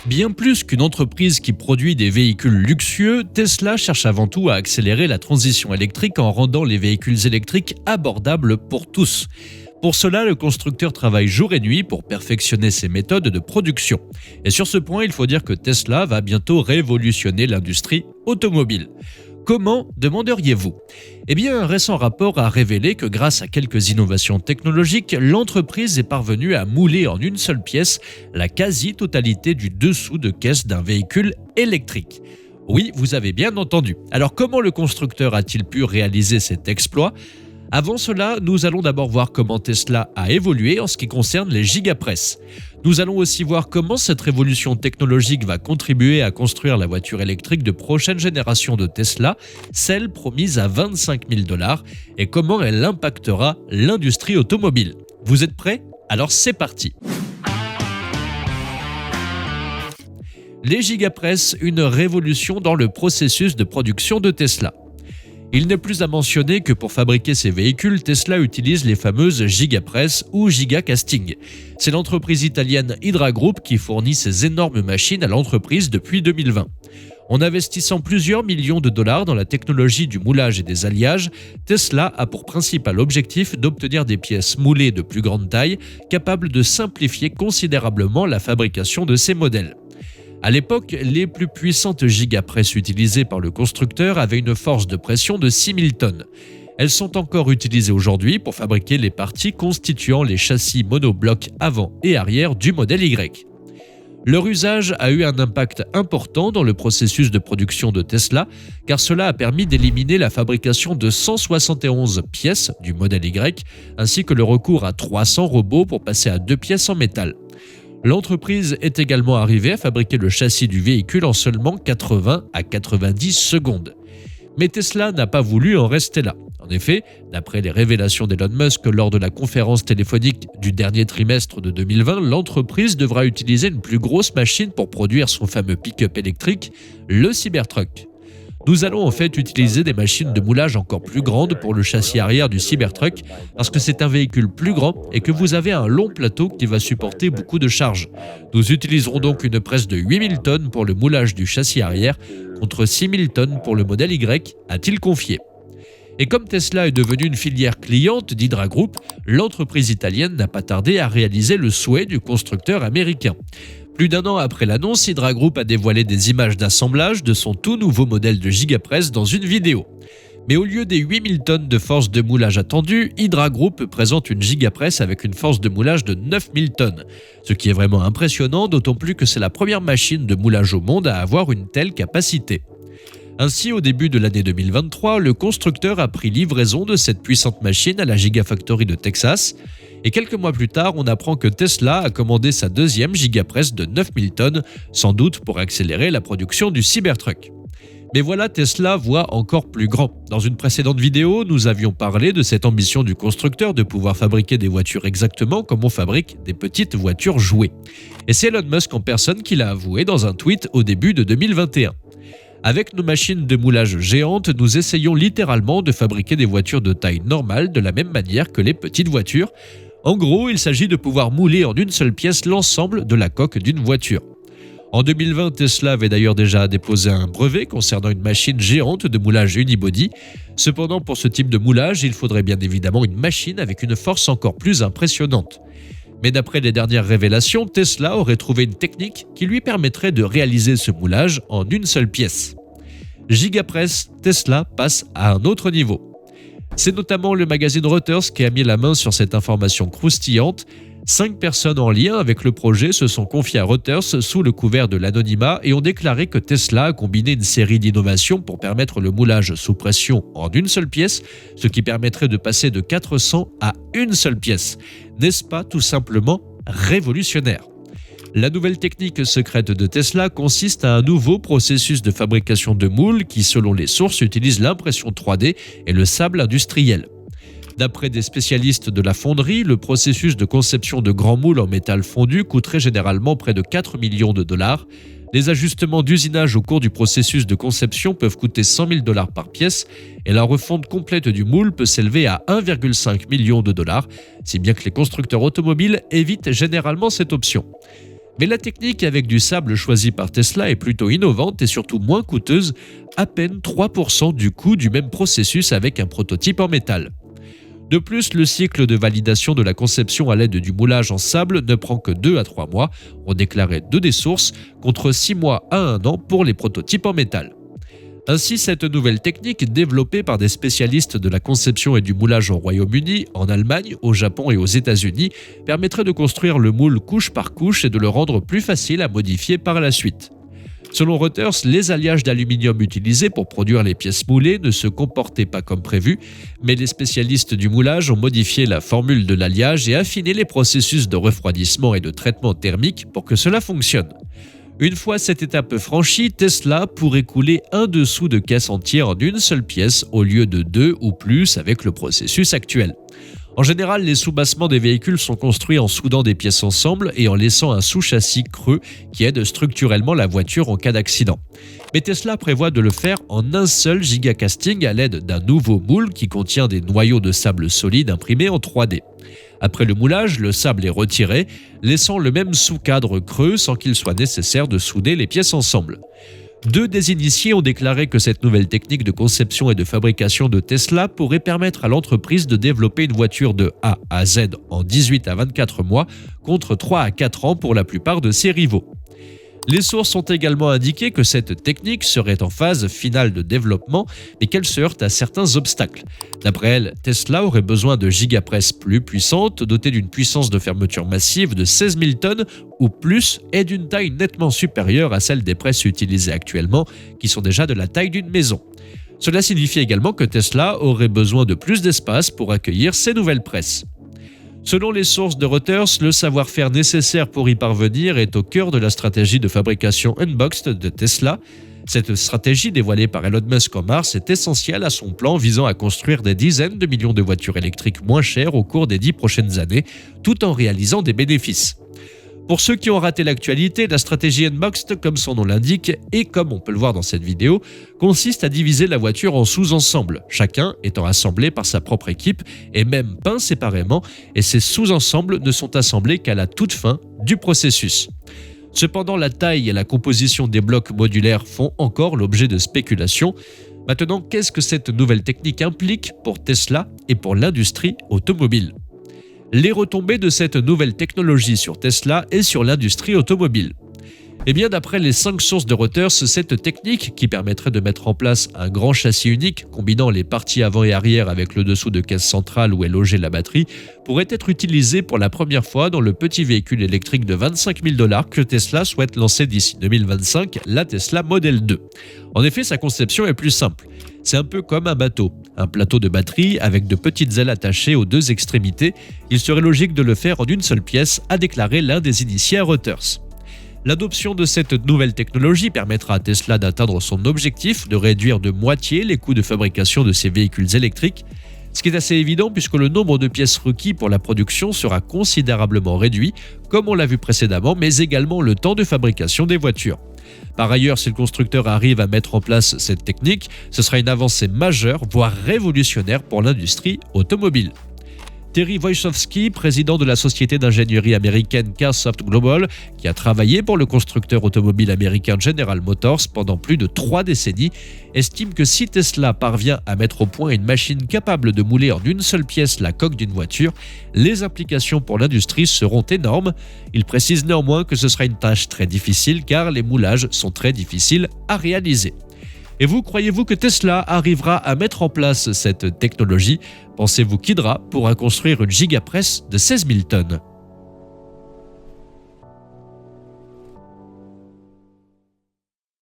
Bien plus qu'une entreprise qui produit des véhicules luxueux, Tesla cherche avant tout à accélérer la transition électrique en rendant les véhicules électriques abordables pour tous. Pour cela, le constructeur travaille jour et nuit pour perfectionner ses méthodes de production. Et sur ce point, il faut dire que Tesla va bientôt révolutionner l'industrie automobile. Comment, demanderiez-vous ? Eh bien, un récent rapport a révélé que grâce à quelques innovations technologiques, l'entreprise est parvenue à mouler en une seule pièce la quasi-totalité du dessous de caisse d'un véhicule électrique. Oui, vous avez bien entendu. Alors comment le constructeur a-t-il pu réaliser cet exploit ? Avant cela, nous allons d'abord voir comment Tesla a évolué en ce qui concerne les gigapress. Nous allons aussi voir comment cette révolution technologique va contribuer à construire la voiture électrique de prochaine génération de Tesla, celle promise à 25 000 $, et comment elle impactera l'industrie automobile. Vous êtes prêts ? Alors c'est parti ! Les gigapress, une révolution dans le processus de production de Tesla. Il n'est plus à mentionner que pour fabriquer ces véhicules, Tesla utilise les fameuses gigapress ou gigacasting. C'est l'entreprise italienne Hydra Group qui fournit ces énormes machines à l'entreprise depuis 2020. En investissant plusieurs millions de dollars dans la technologie du moulage et des alliages, Tesla a pour principal objectif d'obtenir des pièces moulées de plus grande taille, capables de simplifier considérablement la fabrication de ces modèles. À l'époque, les plus puissantes gigapress utilisées par le constructeur avaient une force de pression de 6000 tonnes. Elles sont encore utilisées aujourd'hui pour fabriquer les parties constituant les châssis monoblocs avant et arrière du modèle Y. Leur usage a eu un impact important dans le processus de production de Tesla, car cela a permis d'éliminer la fabrication de 171 pièces du modèle Y, ainsi que le recours à 300 robots pour passer à 2 pièces en métal. L'entreprise est également arrivée à fabriquer le châssis du véhicule en seulement 80 à 90 secondes. Mais Tesla n'a pas voulu en rester là. En effet, d'après les révélations d'Elon Musk lors de la conférence téléphonique du dernier trimestre de 2020, l'entreprise devra utiliser une plus grosse machine pour produire son fameux pick-up électrique, le Cybertruck. Nous allons en fait utiliser des machines de moulage encore plus grandes pour le châssis arrière du Cybertruck parce que c'est un véhicule plus grand et que vous avez un long plateau qui va supporter beaucoup de charges. Nous utiliserons donc une presse de 8000 tonnes pour le moulage du châssis arrière contre 6000 tonnes pour le modèle Y, a-t-il confié. Et comme Tesla est devenue une filière cliente d'Hydra Group, l'entreprise italienne n'a pas tardé à réaliser le souhait du constructeur américain. Plus d'un an après l'annonce, Hydra Group a dévoilé des images d'assemblage de son tout nouveau modèle de gigapress dans une vidéo. Mais au lieu des 8000 tonnes de force de moulage attendues, Hydra Group présente une gigapress avec une force de moulage de 9000 tonnes. Ce qui est vraiment impressionnant, d'autant plus que c'est la première machine de moulage au monde à avoir une telle capacité. Ainsi, au début de l'année 2023, le constructeur a pris livraison de cette puissante machine à la Gigafactory de Texas. Et quelques mois plus tard, on apprend que Tesla a commandé sa deuxième gigapress de 9000 tonnes, sans doute pour accélérer la production du Cybertruck. Mais voilà, Tesla voit encore plus grand. Dans une précédente vidéo, nous avions parlé de cette ambition du constructeur de pouvoir fabriquer des voitures exactement comme on fabrique des petites voitures jouets. Et c'est Elon Musk en personne qui l'a avoué dans un tweet au début de 2021. Avec nos machines de moulage géantes, nous essayons littéralement de fabriquer des voitures de taille normale de la même manière que les petites voitures. En gros, il s'agit de pouvoir mouler en une seule pièce l'ensemble de la coque d'une voiture. En 2020, Tesla avait d'ailleurs déjà déposé un brevet concernant une machine géante de moulage unibody. Cependant, pour ce type de moulage, il faudrait bien évidemment une machine avec une force encore plus impressionnante. Mais d'après les dernières révélations, Tesla aurait trouvé une technique qui lui permettrait de réaliser ce moulage en une seule pièce. Gigapress, Tesla passe à un autre niveau. C'est notamment le magazine Reuters qui a mis la main sur cette information croustillante. 5 personnes en lien avec le projet se sont confiées à Reuters sous le couvert de l'anonymat et ont déclaré que Tesla a combiné une série d'innovations pour permettre le moulage sous pression en une seule pièce, ce qui permettrait de passer de 400 à une seule pièce. N'est-ce pas tout simplement révolutionnaire ? La nouvelle technique secrète de Tesla consiste à un nouveau processus de fabrication de moules qui, selon les sources, utilise l'impression 3D et le sable industriel. D'après des spécialistes de la fonderie, le processus de conception de grands moules en métal fondu coûterait généralement près de 4 millions de dollars. Les ajustements d'usinage au cours du processus de conception peuvent coûter 100 000 dollars par pièce et la refonte complète du moule peut s'élever à 1,5 million de dollars, si bien que les constructeurs automobiles évitent généralement cette option. Mais la technique avec du sable choisie par Tesla est plutôt innovante et surtout moins coûteuse, à peine 3% du coût du même processus avec un prototype en métal. De plus, le cycle de validation de la conception à l'aide du moulage en sable ne prend que 2 à 3 mois, ont déclaré 2 des sources, contre 6 mois à 1 an pour les prototypes en métal. Ainsi, cette nouvelle technique, développée par des spécialistes de la conception et du moulage au Royaume-Uni, en Allemagne, au Japon et aux États-Unis, permettrait de construire le moule couche par couche et de le rendre plus facile à modifier par la suite. Selon Reuters, les alliages d'aluminium utilisés pour produire les pièces moulées ne se comportaient pas comme prévu, mais les spécialistes du moulage ont modifié la formule de l'alliage et affiné les processus de refroidissement et de traitement thermique pour que cela fonctionne. Une fois cette étape franchie, Tesla pourrait couler un dessous de caisse entière en une seule pièce au lieu de 2 ou plus avec le processus actuel. En général, les sous-bassements des véhicules sont construits en soudant des pièces ensemble et en laissant un sous-châssis creux qui aide structurellement la voiture en cas d'accident. Mais Tesla prévoit de le faire en un seul gigacasting à l'aide d'un nouveau moule qui contient des noyaux de sable solide imprimés en 3D. Après le moulage, le sable est retiré, laissant le même sous-cadre creux sans qu'il soit nécessaire de souder les pièces ensemble. 2 des initiés ont déclaré que cette nouvelle technique de conception et de fabrication de Tesla pourrait permettre à l'entreprise de développer une voiture de A à Z en 18 à 24 mois, contre 3 à 4 ans pour la plupart de ses rivaux. Les sources ont également indiqué que cette technique serait en phase finale de développement, mais qu'elle se heurte à certains obstacles. D'après elles, Tesla aurait besoin de gigapresses plus puissantes, dotées d'une puissance de fermeture massive de 16 000 tonnes ou plus et d'une taille nettement supérieure à celle des presses utilisées actuellement, qui sont déjà de la taille d'une maison. Cela signifie également que Tesla aurait besoin de plus d'espace pour accueillir ces nouvelles presses. Selon les sources de Reuters, le savoir-faire nécessaire pour y parvenir est au cœur de la stratégie de fabrication unboxed de Tesla. Cette stratégie dévoilée par Elon Musk en mars est essentielle à son plan visant à construire des dizaines de millions de voitures électriques moins chères au cours des 10 prochaines années, tout en réalisant des bénéfices. Pour ceux qui ont raté l'actualité, la stratégie Unboxed, comme son nom l'indique, et comme on peut le voir dans cette vidéo, consiste à diviser la voiture en sous-ensembles, chacun étant assemblé par sa propre équipe et même peint séparément, et ces sous-ensembles ne sont assemblés qu'à la toute fin du processus. Cependant, la taille et la composition des blocs modulaires font encore l'objet de spéculations. Maintenant, qu'est-ce que cette nouvelle technique implique pour Tesla et pour l'industrie automobile ? Les retombées de cette nouvelle technologie sur Tesla et sur l'industrie automobile. Eh bien, d'après les 5 sources de Reuters, cette technique, qui permettrait de mettre en place un grand châssis unique combinant les parties avant et arrière avec le dessous de caisse centrale où est logée la batterie, pourrait être utilisée pour la première fois dans le petit véhicule électrique de 25 000 $ que Tesla souhaite lancer d'ici 2025, la Tesla Model 2. En effet, sa conception est plus simple. C'est un peu comme un bateau, un plateau de batterie avec de petites ailes attachées aux 2 extrémités. Il serait logique de le faire en une seule pièce, a déclaré l'un des initiés à Reuters. L'adoption de cette nouvelle technologie permettra à Tesla d'atteindre son objectif de réduire de moitié les coûts de fabrication de ses véhicules électriques, ce qui est assez évident puisque le nombre de pièces requis pour la production sera considérablement réduit, comme on l'a vu précédemment, mais également le temps de fabrication des voitures. Par ailleurs, si le constructeur arrive à mettre en place cette technique, ce sera une avancée majeure, voire révolutionnaire pour l'industrie automobile. Terry Wojciechowski, président de la société d'ingénierie américaine Carsoft Global, qui a travaillé pour le constructeur automobile américain General Motors pendant plus de 3 décennies, estime que si Tesla parvient à mettre au point une machine capable de mouler en une seule pièce la coque d'une voiture, les implications pour l'industrie seront énormes. Il précise néanmoins que ce sera une tâche très difficile car les moulages sont très difficiles à réaliser. Et vous, croyez-vous que Tesla arrivera à mettre en place cette technologie ? Pensez-vous qu'Hydra pourra construire une gigapresse de 16 000 tonnes ?